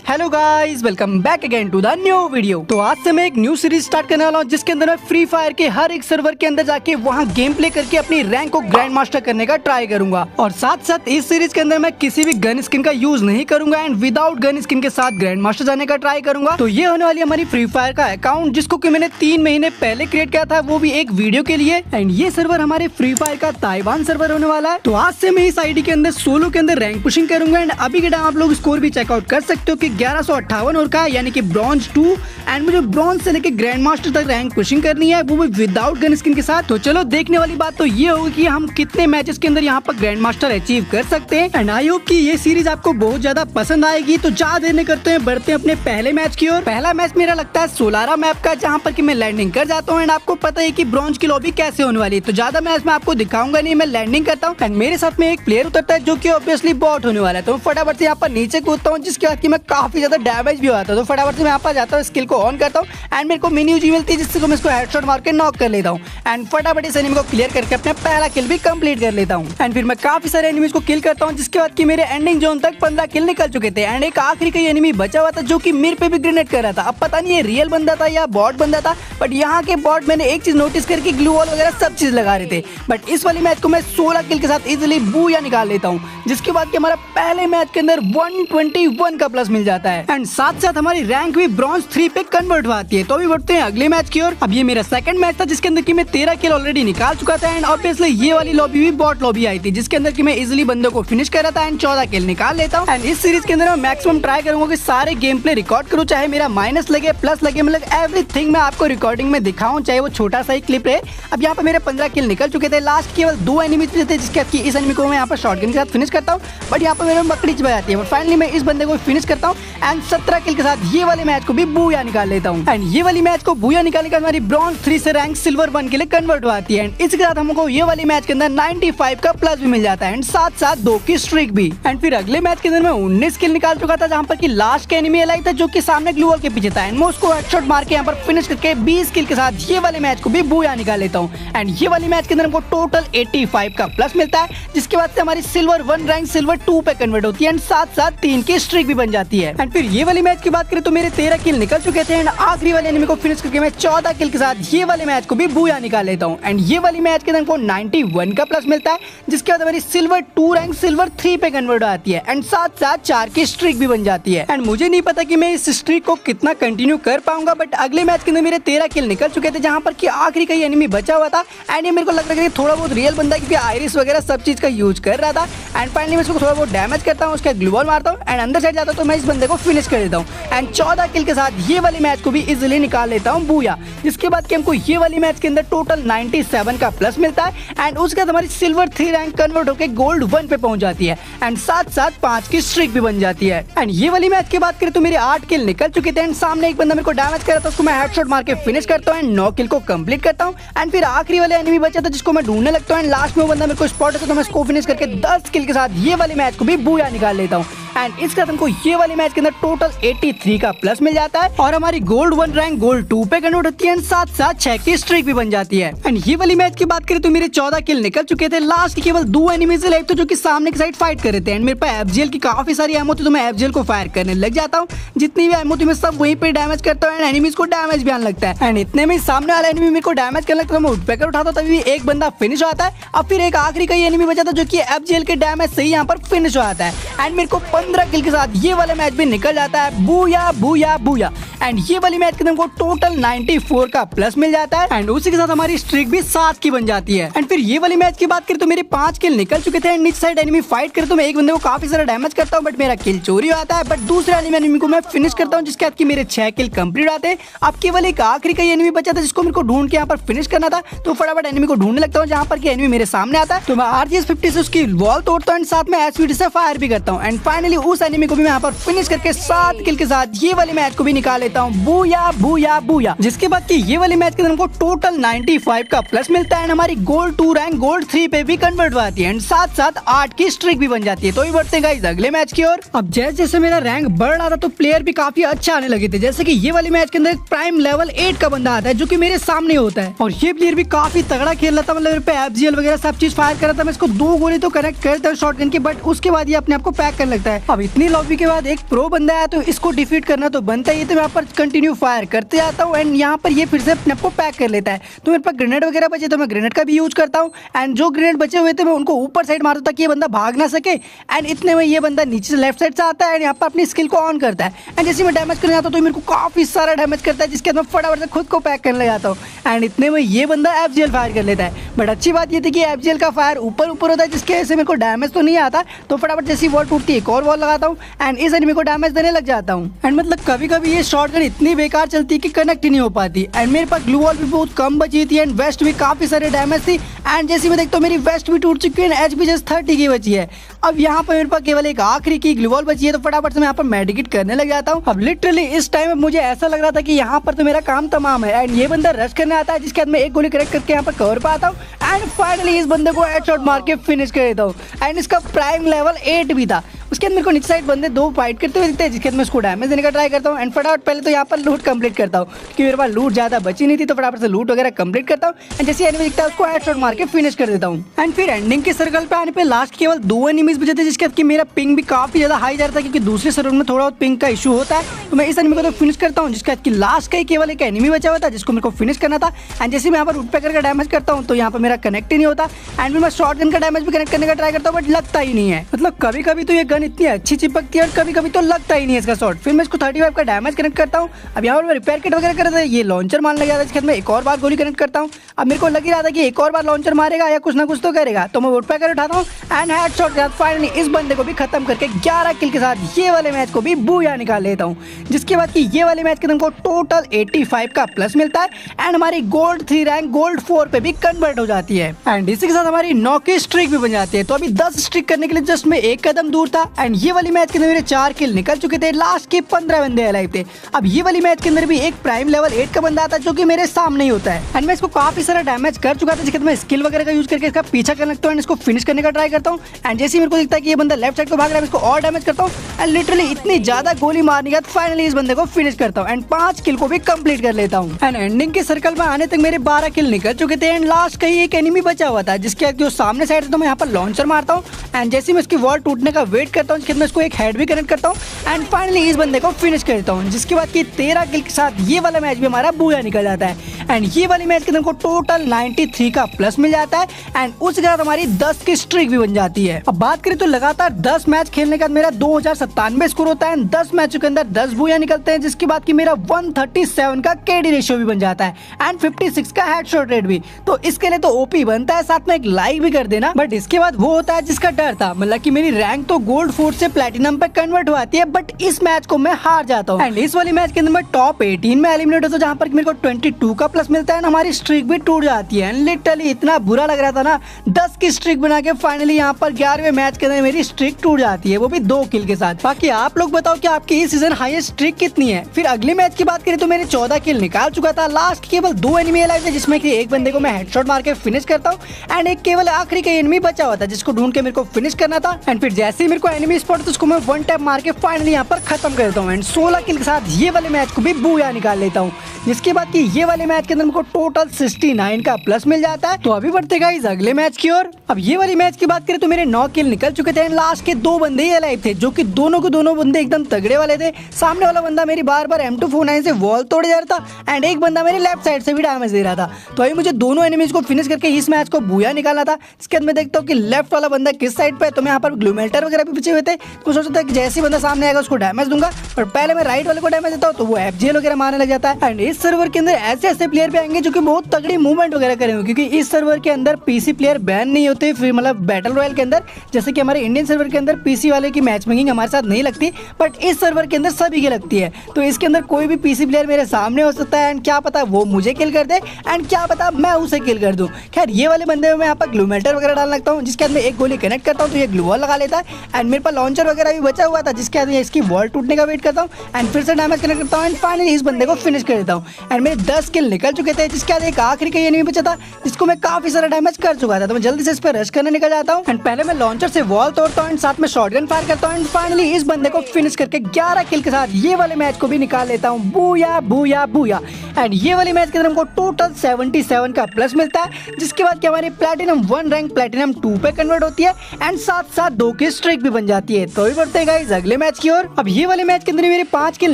Hello guys, welcome back again to the new video. तो आज से मैं एक न्यू सीरीज स्टार्ट करने वाला हूँ जिसके अंदर मैं फ्री फायर के हर एक सर्वर के अंदर जाके वहाँ गेम प्ले करके अपनी रैंक को ग्रैंड मास्टर करने का ट्राई करूंगा। और साथ साथ इस सीरीज के अंदर मैं किसी भी गन स्किन का यूज नहीं करूंगा एंड विदाउट गन स्किन के साथ ग्रैंड मास्टर जाने का ट्राई करूंगा। तो ये होने वाली हमारी फ्री फायर का अकाउंट जिसको कि मैंने 3 महीने पहले क्रिएट किया था, वो भी एक वीडियो के लिए। एंड ये सर्वर हमारे फ्री फायर का ताइवान सर्वर होने वाला है। तो आज से मैं इस आईडी के अंदर सोलो के अंदर रैंक पुशिंग करूंगा एंड अभी के टाइम आप लोग स्कोर भी चेकआउट कर सकते हो कि 1158 और का यानी कि ब्रॉन्ज 2 एंड मुझे ब्रॉन्ज से लेके ग्रैंड मास्टर तक रैंक पुशिंग करनी है, वो भी विदाउट गन स्किन के साथ। तो चलो देखने वाली बात तो ये होगी कि हम कितने मैचेस के अंदर यहाँ पर ग्रैंड मास्टर अचीव कर सकते हैं। एंड आई होप कि ये सीरीज आपको बहुत ज्यादा पसंद आएगी। तो ज्यादा देर नहीं करते हैं, बढ़ते हैं अपने पहले मैच की ओर। पहला मैच मेरा लगता है सोलारा मैप का, जहाँ पर कि मैं लैंडिंग कर जाता हूँ एंड आपको पता है कि ब्रॉन्ज की लॉबी कैसे होने वाली है। तो ज्यादा मैच में आपको दिखाऊंगा नहीं, मैं लैंडिंग करता हूँ एंड मेरे साथ में एक प्लेयर उतरता है जो कि ऑब्वियसली बॉट होने वाला है। तो फटाफट से यहाँ पर नीचे कूदता हूँ, जिसके बाद कि मैं काफी ज्यादा डैमेज भी होता है। तो फटाफट से मैं यहाँ पर जाता हूँ, स्किल को ऑन करता हूँ एंड मेरे को मिनी यूजी मिलती है जिससे मैं इसको हेडशॉट मार के नॉक कर लेता हूँ एंड फटाफट इस एनिमी को क्लियर करके अपना पहला किल भी कंप्लीट कर लेता हूँ। एंड फिर मैं काफी सारे एनिमीज को किल करता हूँ, जिसके बाद कि मेरे एंडिंग जोन तक 15 किल निकल चुके थे एंड एक आखिरी का एनिमी बचा हुआ था जो कि मेरे पे भी ग्रेनेड कर रहा था। अब पता नहीं ये रियल बंदा था या बॉट बंदा था, बट यहाँ के बॉट मैंने एक चीज नोटिस करके ग्लू वॉल वगैरह सब चीज लगा रहे थे। बट इस वाली मैच को मैं 16 किल के साथ इजिली बूया निकाल लेता हूँ, जिसके बाद कि हमारा पहले मैच के अंदर 121 का प्लस मिल जाता है एंड साथ साथ हमारी रैंक भी ब्रॉन्ज 3 पे कन्वर्ट होती है। तो अभी बढ़ते हैं अगले मैच की ओर। अब ये मेरा सेकंड मैच था जिसके अंदर कि मैं 13 किल ऑलरेडी निकाल चुका था एंड ऑब्वियसली ये वाली लॉबी भी बॉट लॉबी आई थी जिसके अंदर कि मैं इजिली बंदों को फिनिश कर रहा था एंड 14 किल निकाल लेता हूँ। एंड इस सीरीज के अंदर मैं मैक्सिमम ट्राई करूंगा कि सारे गेम प्ले रिकॉर्ड करूँ, चाहे मेरा माइनस लगे प्लस लगे, मतलब एवरीथिंग मैं आपको रिकॉर्डिंग में दिखाऊं, चाहे वो छोटा सा ही क्लिप रहे। अब यहाँ पर मेरे 15 किल निकल चुके थे, लास्ट केवल 2 एनिमीज थे जिसके इस एनिमी को मैं यहाँ पर शॉटगन के साथ फिनिश करता हूँ, बट यहाँ पर मेरे मकड़ी चबा जाती है। बट फाइनली मैं इस बंदे को फिनिश करता हूँ एंड 17 किल के साथ ये वाले मैच को भी बूया निकाल लेता हूँ। एंड ये वाली मैच को बूया निकालने के बाद हमारी ब्रॉन्ज 3 से रैंक सिल्वर 1 के लिए कन्वर्ट होती है एंड इसके साथ हमको ये वाली मैच के अंदर 95 का प्लस भी मिल जाता है एंड साथ साथ 2 की स्ट्रिक भी। एंड फिर अगले मैच के अंदर मैं 19 किल निकाल चुका था, जहाँ पर कि लास्ट का एनिमी एलाई था जो कि सामने ग्लू वॉल के पीछे था एंड मैं उसको हेडशॉट मार के यहाँ पर फिनिश करके 20 किल के साथ ये वाले मैच को भी बूया निकाल लेता हूँ। एंड ये वाली मैच के अंदर हमको टोटल 85 का प्लस मिलता है, जिसके बाद से हमारी सिल्वर 1 रैंक सिल्वर 2 पे कन्वर्ट होती है एंड साथ साथ 3 की स्ट्रिक भी बन जाती है। एंड फिर ये वाली मैच की बात करें तो मेरे 13 किल निकल चुके थे एंड आखिरी वाले एनिमी को फिनिश करके मैं 14 किल के साथ ये वाले मैच को भी बूया निकाल लेता हूँ। एंड ये वाली मैच के अंदर हमको 91 का प्लस मिलता है, जिसके बाद हमारी सिल्वर 2 रैंक सिल्वर 3 पे कन्वर्ट आती है एंड साथ साथ 4 की स्ट्रिक भी बन जाती है। एंड मुझे नहीं पता कि मैं इस स्ट्रिक को कितना कंटिन्यू कर पाऊंगा, बट अगले मैच के अंदर मेरे 13 किल निकल चुके थे, जहां पर कि आखिरी का एनिमी बचा हुआ था एंड ये मेरे को लग रहा है कि थोड़ा बहुत रियल बंदा, क्योंकि आयरिस वगैरह सब चीज का यूज कर रहा था। एंड फाइनली मैं इसको थोड़ा बहुत डैमेज करता हूँ, उसका ग्लू वॉल मारता हूँ एंड अंदर साइड जाता हूँ, तो मैं इस बंदे को फिनिश कर देता हूँ एंड 14 किल के साथ ये वाली मैच को भी इजिली निकाल लेता हूँ बूया। जिसके बाद कि हमको ये वाली मैच के अंदर टोटल 97 का प्लस मिलता है एंड उसके बाद हमारी सिल्वर 3 रैंक कन्वर्ट होकर गोल्ड 1 पे पहुंच जाती है एंड साथ साथ 5 की स्ट्रिक भी बन जाती है। एंड ये वाली मैच की बात करें तो मेरे 8 किल निकल चुके थे एंड सामने एक बंदा मेरे को डैमेज कर रहा था, उसको मैं हेडशॉट मार के फिनिश करता हूँ एंड 9 किल को कंप्लीट करता हूँ। एंड फिर आखिरी वाले एनिमी बचा था जिसको मैं ढूंढने लगता हूँ एंड लास्ट में वो बंदा मेरे को स्पॉट होता है, तो मैं इसको फिनिश करके 10 किल के साथ ये वाली मैच को भी बूया निकाल लेता हूँ। एंड इसके साथ हमको ये वाली मैच के अंदर टोटल 83 का प्लस मिल जाता है और हमारी गोल्ड 1 रैंक गोल्ड 2 पे कन्वर्ट होती है एंड साथ साथ 6 की स्ट्रिक भी बन जाती है। एंड ये वाली मैच की बात करें तो मेरे 14 किल निकल चुके थे, लास्ट केवल 2 एनिमीज लाइफ थे जो कि सामने की साइड फाइट कर रहे थे एंड मेरे पास एफजीएल की काफी सारी एमो थी, तो मैं एफजीएल को फायर करने लग जाता हूँ। जितनी भी एमो थी मैं सब वहीं पे डैमेज करता हूँ एंड एनिमीज को डैमेज भी आने लगता है एंड इतने में सामने वाला एनिमी मेरे को डैमेज करने लगता है, मैं उठपैकर उठाता हूँ, तभी एक बंदा फिनिश होता है। अब फिर एक आखिरी का एनिमी बचा था जो कि एफजीएल के डैमेज से ही यहाँ पर फिनिश हो जाता है एंड मेरे को 15 किल के साथ ये वाला मैच भी निकल जाता है बूया बूया बूया। एंड ये वाली मैच के अंदर हमको टोटल 94 का प्लस मिल जाता है एंड उसी के साथ हमारी स्ट्रिक भी 7 की बन जाती है। एंड फिर ये वाली मैच की बात करें तो मेरे 5 किल निकल चुके थे एंड नीचे साइड एनिमी फाइट करे तो मैं एक बंदे को काफी सारा डैमेज करता हूँ, बट मेरा किल चोरी हो आता है, बट दूसरे एनिमी को मैं फिनिश करता हूँ, जिसके बाद कि मेरे 6 किल कंप्लीट आते हैं। अब केवल एक आखिरी का एनिमी बचा था जिसको मेरे को ढूंढ के यहाँ पर फिनिश करना था, तो फटाफट एनिमी को ढूंढने लगता हूँ, जहाँ पर एनिमी मेरे सामने आता है, तो मैं RGS-50 से उसकी वॉल तोड़ता हूँ एंड साथ में SVD से फायर भी करता हूँ एंड फाइनली उस एनिमी को भी मैं यहाँ पर फिनिश करके 7 किल के साथ ये वाली मैच को भी निकाल लेता हूँ बूया बूया बूया। जिसके बाद कि ये वाली मैच के अंदर हमको टोटल 95 का प्लस मिलता है एंड हमारी गोल्ड 2 रैंक गोल्ड 3 पे भी कन्वर्ट होती है एंड साथ साथ 8 की स्ट्रिक भी बन जाती है। तो ही बढ़ते हैं गाइस अगले मैच की ओर। अब जैसे जैसे मेरा रैंक बढ़ रहा था तो प्लेयर भी काफी अच्छा आने लगे थे, जैसे कि ये वाली मैच के अंदर प्राइम लेवल 8 का बंदा आता है जो कि मेरे सामने होता है और ये प्लेयर भी काफी तगड़ा खेल रहा था, मतलब मेरे पे एफजीएल वगैरह सब चीज फायर कर रहा था। मैं इसको 2 गोली तो कनेक्ट करता हूँ शॉटगन के, बट उसके बाद ये अपने आप को पैक करने लगता है है। अब इतनी लॉबी के बाद एक प्रो बंदा आया तो इसको डिफीट करना तो बनता ही है, तो मैं यहाँ पर कंटिन्यू फायर करते जाता हूँ एंड यहाँ पर ये फिर से अपने को पैक कर लेता है। तो मेरे पास ग्रेनेड वगैरह बचे तो मैं ग्रेनेड का भी यूज करता हूँ एंड जो ग्रेनेड बचे हुए थे मैं उनको ऊपर साइड मारता ताकि ये बंदा भाग ना सके। एंड इतने में ये बंदा नीचे से लेफ्ट साइड से आता है एंड यहाँ पर अपनी स्किल को ऑन करता है एंड जैसे मैं डैमेज करने जाता हूँ तो मेरे को काफी सारा डैमेज करता है, जिसके बाद मैं फटाफट से खुद को पैक करने जाता हूँ एंड इतने में ये बंदा FGL फायर कर लेता है। बट अच्छी बात ये थी कि FGL का फायर ऊपर होता है, जिसकी वजह से मेरे को डैमेज तो नहीं आता। तो फटाफट जैसी वॉल टूटती है एक और वॉल लगाता हूँ एंड इस एनिमी को डैमेज देने लग जाता हूँ। एंड मतलब कभी कभी ये शॉटगन इतनी बेकार चलती है कि कनेक्ट ही नहीं हो पाती एंड मेरे पास ग्लू वॉल भी बहुत कम बची थी एंड वेस्ट भी काफी सारे डैमेज थी एंड जैसे मैं देखता हूँ मेरी वेस्ट भी टूट चुकी है, HP जस्ट 30 की बची है। अब यहाँ पर मेरे पास केवल एक आखिरी की ग्लू वॉल बची है, तो फटाफट से मैं यहाँ पर मेडिकेट करने लग जाता हूँ। अब लिटरली इस टाइम मुझे ऐसा लग रहा था कि यहाँ पर तो मेरा काम तमाम है एंड ये बंदा रश करने आता है, जिसके बाद मैं एक गोली करेक्ट करके यहाँ पर कवर पे आता हूँ एंड फाइनली इस बंदे को हेडशॉट मार के फिनिश कर देता हूँ एंड इसका प्राइम लेवल 8 भी था। उसके अंदर मेरे को नीचे साइड बंदे दो फाइट करते हुए दिखते हैं, जिसके बाद मैं उसको डैमेज देने का ट्राई करता हूँ एंड फटाफट पहले तो यहाँ पर लूट कंप्लीट करता हूँ क्योंकि मेरे पास लूट ज्यादा बची नहीं थी, तो फटाफट से लूट वगैरह कंप्लीट करता हूँ एंड जैसे एनिमी दिखता है उसको हेडशॉट मार के फिनिश कर देता हूँ। एंड फिर एंडिंग के सर्कल पे आने पे लास्ट केवल 2 एनिमीज बचे थे, जिसके बाद कि मेरा पिंग भी काफी ज्यादा हाई जा रहा था क्योंकि दूसरे सर्वर में थोड़ा बहुत पिंग का इशू होता है। तो मैं इस एनिमी को तो फिनिश करता हूँ, जिसके बाद कि लास्ट का ही केवल एक एनिमी बचा हुआ था जिसको मेरे को फिनिश करना था एंड जैसे मैं यहाँ पर वुडपेकर का डैमेज करता हूँ तो यहाँ पर मेरा कनेक्ट ही नहीं होता एंड मैं शॉटगन का डैमेज भी कनेक्ट करने का ट्राई करता हूँ बट लगता ही नहीं है। मतलब कभी कभी तो ये गन इतनी अच्छी चिपकती है और कभी कभी तो लगता ही नहीं है इसका शॉट। फिर मैं इसको 35 का डैमेज कनेक्ट करता हूँ। अब यहाँ पर मैं रिपेयर किट वगैरह कर रहा था, ये लॉन्चर मारने लगा था, इसके बाद मैं एक और बार गोली कनेक्ट करता हूँ। अब मेरे को लग ही रहा था कि एक और बार लॉन्चर मारेगा या कुछ ना कुछ तो करेगा, तो मैं वुडपेकर उठाता हूँ एंड हेडशॉट के साथ फाइनली इस बंदे को भी खत्म करके 11 किल के साथ ये वाले मैच को भी बूया निकाल लेता हूँ। जिसके बाद कि ये वाले मैच के तुमको टोटल 85 का प्लस मिलता है एंड हमारी गोल्ड 3 रैंक गोल्ड 4 पे भी कन्वर्ट हो जाती है एंड इसी के साथ हमारी 9 की स्ट्रिक भी बन जाती है। तो अभी 10 स्ट्रिक करने के लिए जस्ट मैं एक कदम दूर था एंड ये वाली मैच के अंदर मेरे 4 किल निकल चुके थे, लास्ट के 15 बंदे अलाइव थे। अब ये वाली मैच के अंदर भी एक प्राइम लेवल 8 का बंदा आता है जो कि मेरे सामने ही होता है एंड मैं इसको काफी सारा डैमेज कर चुका था, जिसके मैं स्किल वगैरह का यूज करके इसका पीछा करने लगता हूँ एंड इसको फिनिश करने का ट्राई करता हूँ एंड जैसे मेरे को दिखता है कि ये बंदा लेफ्ट साइड को भाग रहा है, इसको और डैमेज करता हूँ एंड लिटरली इतनी ज्यादा गोली मारने के बाद फाइनली इस बंदे को फिनिश करता हूँ एंड 5 किल को भी कंप्लीट कर लेता हूँ एंड एंडिंग के सर्कल में आने तक मेरे 12 किल निकल चुके थे एंड लास्ट का ही एक एनिमी बचा हुआ था, जिसके जो सामने साइड से तो मैं यहाँ पर लॉन्चर मारता हूँ एंड जैसे मैं इसकी वॉल टूटने का वेट करता हूँ, मैं इसको एक हेड भी कनेक्ट करता हूँ एंड फाइनली इस बंदे को फिनिश कर देता हूँ। जिसके बाद की 13 किल के साथ ये वाला मैच भी हमारा बूया निकल जाता है एंड ये वाली मैच के अंदर को टोटल 93 का प्लस मिल जाता है एंड उसके बाद हमारी 10 की स्ट्रिक भी बन जाती है। अब बात करें तो लगातार 10 मैच खेलने के बाद मेरा 2097 स्कोर होता है, 10 मैचों के अंदर 10 बूया निकलते हैं, जिसके बाद की मेरा 137 का KD रेशियो भी बन जाता है एंड 56 का हेडशॉट रेट भी। तो इसके लिए तो ओपी बनता है, साथ में एक लाइक भी कर देना। बट इसके बाद वो होता है जिसका डर था, मतलब कि मेरी रैंक तो गोल्ड 4 से प्लेटिनम पे कन्वर्ट हो जाती है, बट इस मैच को मैं हार जाता हूँ एंड इस वाली मैच के अंदर मैं टॉप 18 में एलिमिनेट होता हूँ, जहाँ पर मेरे को 22 का प्लस मिलता है, हमारी स्ट्रिक भी टूट जाती है। लिटरली इतना बुरा लग रहा था ना, 10 की स्ट्रिक बना के फाइनली यहाँ पर 11वें मैच के अंदर मेरी स्ट्रिक टूट जाती है, वो भी 2 किल के साथ। बाकी आप लोग बताओ कि आपकी इस सीजन हाईएस्ट स्ट्रिक कितनी है। फिर अगली मैच की बात करें तो मैंने 14 किल निकाल चुका था, लास्ट केवल 2 एनिमी अलाइव थे, जिसमें कि एक बंदे को मैं हेडशॉट मार के फिनिश करता हूँ एंड एक केवल आखिरी का एनिमी बचा हुआ था जिसको ढूंढ के मेरे को फिनिश करना था एंड फिर जैसे ही मेरे को एनिमी स्पॉट तो उसको मैं 1 टैप मार के फाइनली यहाँ पर खत्म कर देता हूँ एंड 16 किल के साथ ये वाले मैच को भी बूया निकाल लेता हूँ। जिसके बाद कि ये वाले मैच के अंदर मेरे को टोटल 69 का प्लस मिल जाता है। तो अभी बढ़ते गाइस अगले मैच की ओर। अब ये वाली मैच की बात करें तो मेरे 9 किल निकल चुके थे, लास्ट के 2 बंदे ही अलाइव थे, जो कि दोनों बंदे एकदम तगड़े वाले थे। सामने वाला बंदा मेरी बार M249 से वॉल तोड़े जा रहा था एंड एक बंदा मेरे लेफ्ट साइड से भी डैमेज दे रहा था। तो अभी मुझे दोनों एनिमीज को फिनिश करके इस मैच को बूया निकालना था। इसके बाद मैं देखता हूँ कि लेफ्ट वाला बंदा किस साइड पे है, तो मैं यहाँ पर ग्लूमेल्टर वगैरह भी बचे हुए थे, तो सोचता था कि जैसे ही बंदा सामने आएगा उसको डैमेज दूंगा, पर पहले मैं राइट वाले को डैमेज देता हूँ तो वो FGL वगैरह मारने लग जाता है। एंड इस सर्वर के अंदर ऐसे प्लेयर भी आएंगे जो कि बहुत तगड़ी मूवमेंट वगैरह करेंगे, क्योंकि इस सर्वर के अंदर पीसी प्लेयर बैन नहीं होते, फिर मतलब बैटल रॉयल के अंदर जैसे कि हमारे इंडियन सर्वर के अंदर पीसी वाले की मैच मेकिंग हमारे साथ नहीं लगती, बट इस सर्वर के अंदर सभी की लगती है। तो इसके अंदर कोई भी पीसी प्लेयर मेरे सामने हो सकता है एंड क्या पता वो मुझे किल कर दे एंड क्या पता मैं उसे किल कर दूं। खैर ये वाले बंदे में मैं यहाँ पर ग्लूमेल्टर वगैरह डालने लगता हूँ, जिसके बाद मैं एक गोली कनेक्ट करता हूँ तो ये ग्लू वॉल लगा लेता है एंड मेरे पास लॉन्चर वगैरह भी बचा हुआ था, जिसके बाद मैं इसकी वॉल टूटने का वेट करता हूँ एंड फिर से डैमेज कनेक्ट करता हूँ एंड फाइनली इस बंदे को फिनिश कर देता हूँ एंड मेरे 10 किल निकल चुके थे, जिसके बाद एक आखिरी का एनिमी बचा था जिसको मैं काफी सारा डैमेज कर चुका था। तो मैं जल्दी से इस पर रश करने निकल जाता हूँ एंड पहले मैं लॉन्चर से वॉल तोड़ता हूँ, साथ में शॉटगन फायर करता हूँ एंड फाइनली इस बंदे को फिनिश करके 11 किल के साथ ये वाले मैच को भी निकाल लेता हूँ। Booyah booyah booyah. एंड ये वाली मैच के अंदर हमको टोटल 77 का प्लस मिलता है, जिसके बाद हमारी प्लैटिनम 1 रैंक प्लैटिनम 2 पे कन्वर्ट होती है एंड साथ साथ 2 की स्ट्रिक भी बन जाती है। तो भी बढ़ते हैं गाइस अगले मैच की ओर। अब ये वाले मैच के अंदर मेरे 5 किल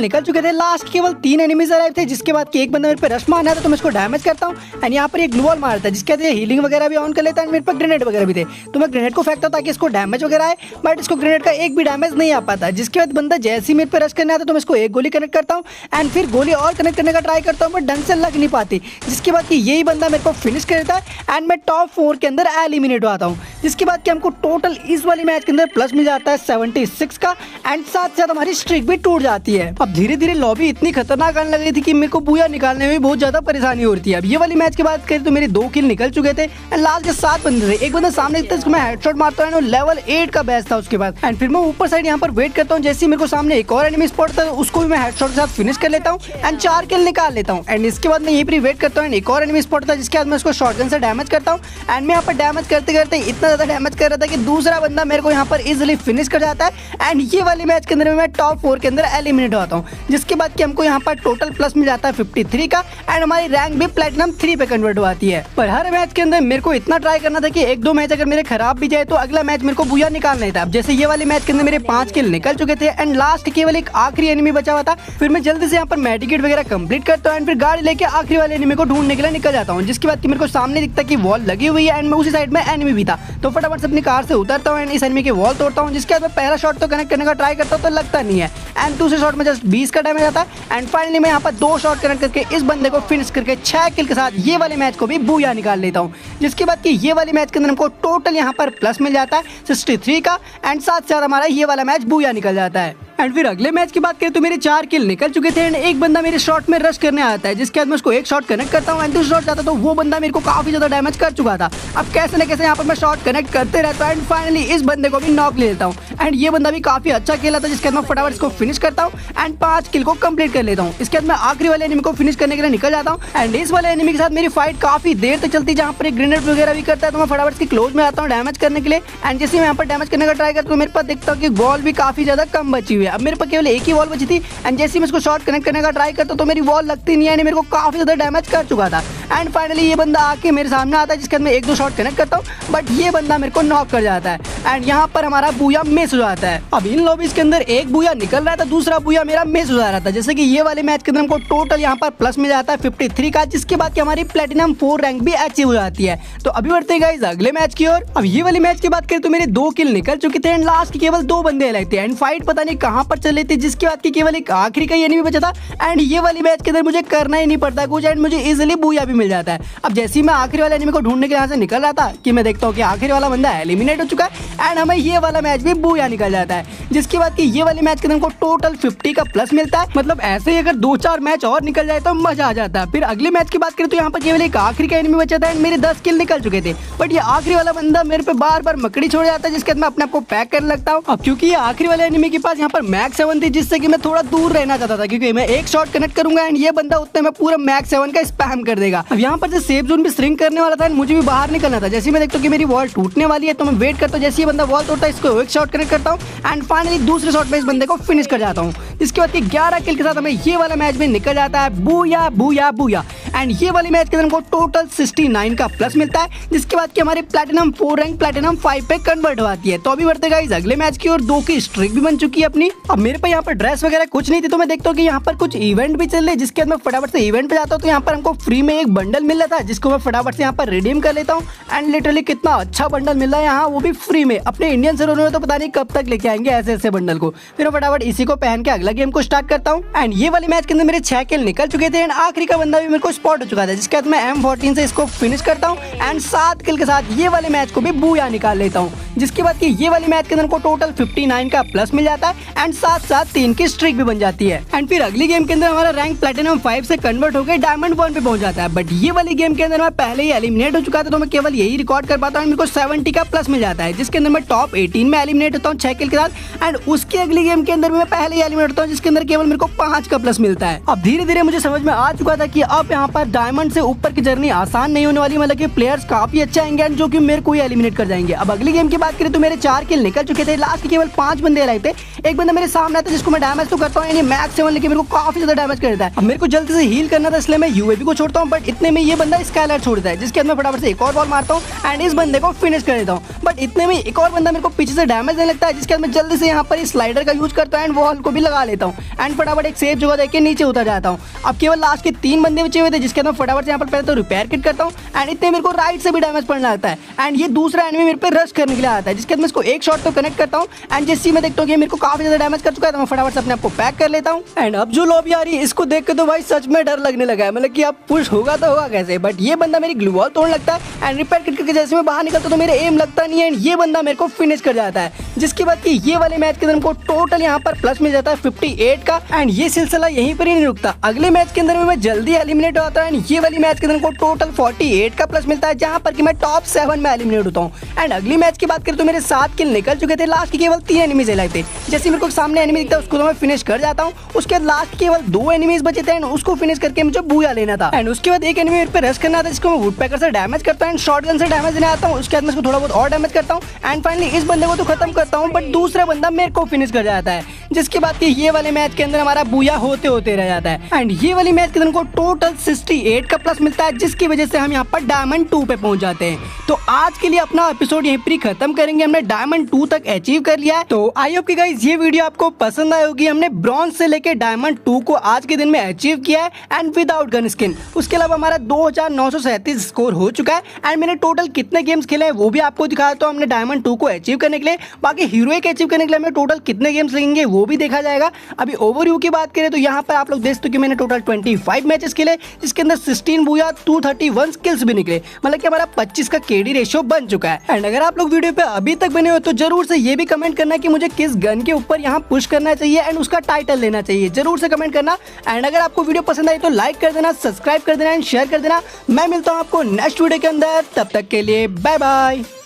निकल चुके थे, लास्ट केवल 3 एनिमीज अराइव थे, जिसके बाद एक बंदा मेरे पे रश मारना था तो मैं इसको डैमेज करता हूँ एंड यहाँ पर एक ग्लू वॉल मारता है, जिसके बाद हीलिंग वगैरह भी ऑन कर लेता है। मेरे पास ग्रेनेड वगैरह भी थे तो मैं ग्रेनेड को फेंकता हूँ ताकि इसको डैमेज वगैरह आए, बट इसको ग्रेनेड का एक भी डैमेज नहीं आ पाता। जिसके बाद बंदा जैसे ही मेरे पे रश करने आता तो मैं इसको एक गोली कनेक्ट करता हूँ एंड फिर गोली और कनेक्ट करने का ट्राई करता हूँ, बट ढंग से लग नहीं पाती। जिसके बाद कि यही बंदा मेरे को फिनिश कर देता है एंड मैं टॉप 4 के अंदर एलिमिनेट हो आता हूँ। जिसके बाद कि हमको टोटल इस वाली मैच के अंदर प्लस मिल जाता है 76 का एंड साथ साथ हमारी स्ट्रिक भी टूट जाती है। अब धीरे धीरे लॉबी इतनी खतरनाक आने लगी थी कि मेरे को बूया निकालने में बहुत ज्यादा परेशानी हो रही थी। अब ये वाली मैच की बात करें तो मेरे 2 किल निकल चुके थे एंड लास्ट के 7 बंदे थे। एक बंदा सामने था जिसको मैं हेडशॉट मारता हूँ, लेवल 8 का बैच था उसके बाद एंड फिर मैं ऊपर साइड यहाँ पर वेट करता हूँ। जैसे मेरे को सामने एक और एनिमी स्पॉट था उसको भी मैं हेडशॉट के साथ फिनिश कर लेता हूँ एंड 4 किल निकाल लेता हूँ। एंड इसके बाद मैं यहीं पर वेट करता हूँ, एक और एनिमी स्पॉट था जिसके बाद मैं उसको शॉटगन से डैमेज करता हूँ एंड मैं यहाँ पर डैमेज करते करते इतना ज्यादा डैमेज कर रहा था कि दूसरा बंदा मेरे को यहाँ पर इजिली फिनिश कर जाता है एंड ये वाली मैच के अंदर मैं टॉप 4 के अंदर एलिमिनेट होता हूँ। जिसके बाद कि हमको यहाँ पर टोटल प्लस मिल जाता है 53 का एंड हमारी रैंक भी प्लैटिनम 3 पे कन्वर्ट होती है। पर हर मैच के अंदर मेरे को इतना ट्राई करना था कि 1-2 मैच अगर मेरे खराब भी जाए तो अगला मैच मेरे को बूया निकालना ही था। अब जैसे ये वाली मैच के अंदर मेरे 5 किल निकल चुके थे एंड लास्ट केवल एक आखिरी एनिमी बचा हुआ था। फिर मैं जल्दी से यहाँ पर मेडिकेट वगैरह कंप्लीट करता हूँ एंड फिर गाड़ी लेके आखिरी वाले एनिमी को ढूंढने के लिए निकल जाता हूँ। जिसके बाद मेरे को सामने दिखता है कि वॉल लगी हुई है एंड मैं उसी साइड में एनिमी भी था, तो फटाफट से अपनी कार से उतरता हूँ एंड इस एनिमी के वॉल तोड़ता हूँ। जिसके बाद मैं पहला शॉट तो कनेक्ट करने का ट्राई करता हूँ तो लगता नहीं है एंड दूसरे शॉट में जस्ट 20 का डैमेज आता है एंड फाइनली मैं यहाँ पर 2 शॉट कनेक्ट करके इस बंदे को फिनिश करके 6 किल के साथ ये वाले मैच को भी बूया निकाल लेता हूँ। जिसके बाद कि ये वाली मैच के अंदर हमको टोटल यहाँ पर प्लस मिल जाता है 63 का एंड साथ साथ हमारा ये वाला मैच बूया निकल जाता है। एंड फिर अगले मैच की बात करें तो मेरे 4 किल निकल चुके थे एंड एक बंदा मेरे शॉट में रश करने आता है। जिसके बाद मैं उसको एक शॉट कनेक्ट करता हूँ एंड दूसरा शॉट जाता तो वो बंदा मेरे को काफी ज्यादा डैमेज कर चुका था। अब कैसे न कैसे यहाँ पर मैं शॉट कनेक्ट करते रहता हूँ एंड फाइनली इस बंदे को भी नॉक ले लेता हूँ एंड ये बंदा भी काफी अच्छा खेला था। जिसके बाद मैं फटाफट इसको फिनिश करता हूँ एंड 5 किल को कंप्लीट कर लेता हूँ। इसके बाद मैं आखिरी वाले एनिमी को फिनिश करने के लिए निकल जाता हूँ एंड इस वाले एनिमी के साथ मेरी फाइट काफी देर तक चलती है, जहाँ पर एक ग्रेनेड वगैरह भी करता है तो मैं फटाफट इसके क्लोज में आता हूँ डैमेज करने के लिए एंड जैसे मैं यहाँ पर डैमेज करने का ट्राई करता हूँ मेरे पास देखता हूँ कि वॉल भी काफी ज्यादा कम बची हुई है। अब मेरे पास केवल एक ही वॉल बची थी एंड जैसे मैं इसको शॉट कनेक्ट करने का ट्राई करता तो मेरी वॉल लगती नहीं है, मेरे को काफी ज्यादा डैमेज कर चुका था एंड फाइनली ये बंदा आके मेरे सामने आता है। जिसके बाद मैं 1-2 शॉट कनेक्ट करता हूँ बट ये बंदा मेरे को नॉक कर जाता है एंड यहाँ पर हमारा बूया मिस हो जाता है। अब इन लॉबीज के अंदर एक बूया निकल रहा था, दूसरा बूया मेरा मिस हो जा रहा था। जैसे कि ये वाले मैच के अंदर हमको टोटल यहाँ पर प्लस मिल जाता है 53 का, जिसके बाद की हमारी प्लैटिनम 4 रैंक भी अचीव हो जाती है। तो अभी बढ़ते हैं गाइस अगले मैच की ओर। अब ये वाली मैच की बात करें तो मेरे 2 किल निकल चुके थे एंड लास्ट के केवल 2 बंदे अलग थे एंड फाइट पता नहीं कहाँ पर चल रही थी। जिसके बाद की केवल एक आखिरी का एनिमी बचा था एंड ये वाली मैच के अंदर मुझे करना ही नहीं पड़ता कुछ एंड मुझे इजिली बूया भी मिल जाता है। अब जैसे ही मैं आखिरी वाले एनिमी को ढूंढने के यहाँ से निकल रहा था कि मैं देखता हूँ कि आखिरी वाला बंदा एलिमिनेट हो चुका है एंड हमें ये वाला मैच भी बूया निकल जाता है। जिसके बाद कि ये वाले मैच के अंदर हमको टोटल 50 का प्लस मिलता है। मतलब ऐसे ही अगर 2-4 मैच और निकल जाए तो मजा आ जाता है। फिर अगले मैच की बात करें तो यहाँ पर केवल एक आखिरी का एनिमी बचा था एंड मेरे 10 किल निकल चुके थे, बट ये आखिरी वाला बंदा मेरे पे बार बार मकड़ी छोड़ जाता है। जिसके बाद मैं अपने आप को पैक करने लगता हूँ। अब क्योंकि ये आखिरी वाले एनिमी के पास यहाँ पर मैक्स 7 थी, जिससे कि मैं थोड़ा दूर रहना चाहता था, क्योंकि मैं एक शॉट कनेक्ट करूंगा एंड ये बंदा उतने में पूरा मैक्स 7 का स्पैम कर देगा। अब यहाँ पर से सेफ जोन भी श्रिंक करने वाला था एंड मुझे भी बाहर निकलना था। जैसे मैं देखता हूँ कि मेरी वॉल टूटने वाली है तो मैं वेट करता हूँ, जैसे ये बंदा वॉल तोड़ता है इसको एक शॉट कनेक्ट करता हूँ एंड फाइनली दूसरे शॉट में इस बंदे को फिनिश कर जाता हूँ। इसके बाद 11 किल के साथ हमें ये वाला मैच में निकल जाता है बूया बूया बूया एंड ये वाली मैच के अंदर हमको टोटल 69 का प्लस मिलता है। जिसके बाद कि हमारी प्लैटिनम 4 रैंक प्लैटिनम 5 पे कन्वर्ट होती है। तो अभी बढ़ते गाइस अगले मैच की और 2 की स्ट्रिक भी बन चुकी है अपनी। अब मेरे पे यहाँ पर ड्रेस वगैरह कुछ नहीं थी तो मैं देखता हूँ कि यहाँ पर कुछ इवेंट भी चल रहे हैं। जिसके बाद मैं फटाफट से इवेंट पे जाता हूँ तो यहाँ पर हमको फ्री में एक बंडल मिल रहा था, जिसको मैं फटाफट से यहाँ पर रिडीम कर लेता हूँ एंड लिटरली कितना अच्छा बंडल मिल रहा है यहाँ, वो भी फ्री में। अपने इंडियन सर्वर में तो पता नहीं कब तक लेके आएंगे ऐसे ऐसे बंडल को। फिर मैं फटाफट इसी को पहन के अगला गेम को स्टार्ट करता हूँ एंड ये वाले मैच के अंदर मेरे 6 किल निकल चुके थे एंड आखिरी का बंदा भी मेरे को स्पॉट हो चुका था। जिसके बाद मैं M14 से इसको फिनिश करता हूँ एंड 7 किल के साथ ये वाले मैच को भी बूया निकाल लेता हूँ। जिसके बाद की ये वाली मैच के अंदर को टोटल 59 का प्लस मिल जाता है एंड साथ साथ 3 की स्ट्रीक भी बन जाती है। एंड फिर अगली गेम के अंदर हमारा रैंक प्लेटिनम 5 से कन्वर्ट होकर डायमंड 1 पे पहुंच जाता है। बट ये वाली गेम के अंदर मैं पहले ही एलिमिनेट हो चुका था, तो मैं केवल यही रिकॉर्ड कर पाता हूँ। मेरे को 70 का प्लस मिल जाता है, जिसके अंदर मैं टॉप 18 में एलिमिनेट होता हूँ 6 किल के साथ। एंड उसकी अगली गेम के अंदर मैं पहले ही एलिमिनेट होता हूँ, जिसके अंदर केवल मेरे को 5 का प्लस मिलता है। अब धीरे धीरे मुझे समझ में आ चुका था कि अब यहाँ पर डायमंड से ऊपर की जर्नी आसान नहीं होने वाली, मतलब कि प्लेयर्स काफी अच्छे आएंगे एंड जो कि मेरे को ही एलिमिनेट कर जाएंगे। अब अगली गेम की बात करें तो मेरे 4 किल निकल चुके थे, लास्ट के केवल 5 बंदे लाए थे। एक बंदा मेरे सामने आता है जिसको मैं डैमेज तो करता हूँ, यानी मैक्स 7, लेकिन मेरे को काफी ज्यादा डैमेज करता है। अब मेरे को जल्दी से हील करना था, इसलिए मैं यूएवी को छोड़ता हूँ, बट इतने में ये बंदा स्काइलाइट छोड़ता है, जिसके अंदर फटाफट से एक और बॉल मारता हूँ एंड इस बंदे को फिनिश कर देता हूँ। बट इतने में एक और बंदा मेरे को पीछे से डैमेज देने लगता है, जिसके अंदर मैं जल्दी से यहाँ पर स्लाइडर का यूज करता हूँ एंड वॉल को भी लगा लेता हूँ एंड फटाफट एक सेफ जगह देके नीचे उतर जाता हूँ। अब केवल लास्ट के 3 बंदे बचे हुए थे, जिसके अंदर फटाफट से यहाँ पर पहले तो रिपेयर किट करता हूँ एंड इतने मेरे को राइट से भी डैमेज पड़ने लगता है एंड ये दूसरा एनिमी मेरे पे रश करने के लिए आता है, जिसके अंदर इसको एक शॉट तो कनेक्ट करता हूँ एंड जैसे मैं देखता हूँ कि मेरे को काफी ज्यादा डैमेज कर चुका है, तो मैं फटाफट से अपने आप को पैक कर लेता हूँ। एंड अब जो लॉबी आ रही है इसको देख के तो भाई सच में डर लगने लगा है, मतलब कि अब पुश होगा तो होगा कैसे। बट ये बंदा मेरी ग्लू वॉल तोड़ने लगता है एंड रिपेयर किट करके जैसे मैं बाहर निकलता तो मेरे एम लगता नहीं है एंड ये बंदा मेरे को फिनिश कर जाता है। जिसके बाद कि ये वाले मैच के अंदर हमको टोटल यहाँ पर प्लस मिल जाता है 58 का एंड ये सिलसिला यहीं पर ही नहीं रुकता। अगले मैच के अंदर में मैं जल्दी एलिमिनेट होता है एंड ये वाली मैच के अंदर को टोटल 48 का प्लस मिलता है, जहां पर कि मैं टॉप 7 में एलिमिनेट होता हूँ। एंड अगली मैच की बात करें तो मेरे 7 किल निकल चुके थे, लास्ट के केवल 3 एनिमीज लाए थे। जैसे मेरे को सामने एनिमी दिखता है उसको तो मैं फिनिश कर जाता हूँ, उसके बाद लास्ट केवल 2 एनिमीज बचे थे एंड उसको फिनिश करके मुझे बूया लेना था। एंड उसके बाद एक एनिमी मेरे पे रश करना था, जिसको मैं वुडपैकर से डैमेज करता हूँ एंड शॉटगन से डैमेज देने आता हूँ। उसके बाद मैं उसको थोड़ा बहुत और डैमेज करता हूँ एंड फाइनली इस बंदे को तो खत्म करता हूँ, बट दूसरा बंदा मेरे को फिनिश कर जाता है। जिसके बाद कि ये वाले मैच के अंदर हमारा बूया होते होते रह जाता है एंड ये वाली मैच के अंदर को टोटल 68 का प्लस मिलता है, जिसकी वजह से हम यहाँ पर डायमंड 2 पे पहुंच जाते हैं। तो आज के लिए अपना एपिसोड यहीं पर खत्म करेंगे, हमने डायमंड 2 तक अचीव कर लिया है। तो आई होप कि गाइस ये वीडियो आपको पसंद आई होगी। हमने ब्रॉन्ज से लेके डायमंड 2 को आज के दिन में अचीव किया है एंड विदाउट गन स्किन। उसके अलावा हमारा 2937 स्कोर हो चुका है एंड मैंने टोटल कितने गेम्स खेले हैं वो भी आपको दिखाया, तो हमने डायमंड 2 को अचीव करने के लिए। बाकी हीरोइक अचीव करने के लिए हमें टोटल कितने गेम्स लगेंगे वो भी देखा जाएगा। अभी ओवरव्यू की बात करें तो यहाँ पर आप लोग देख सकते हो कि मैंने टोटल 25 मैचेस खेले, जिसके अंदर 16 बूया 231 स्किल्स भी निकले, मतलब कि हमारा 25 का केडी रेशियो बन चुका है। एंड अगर आप लोग वीडियो पे अभी तक बने हो तो जरूर से ये भी कमेंट करना कि मुझे किस गन के ऊपर यहाँ पुश करना चाहिए एंड उसका टाइटल लेना चाहिए, जरूर से कमेंट करना। एंड अगर आपको वीडियो पसंद आई तो लाइक कर देना, सब्सक्राइब कर देना एंड शेयर कर देना। मैं मिलता हूँ आपको नेक्स्ट वीडियो के अंदर, तब तक के लिए बाय बाय।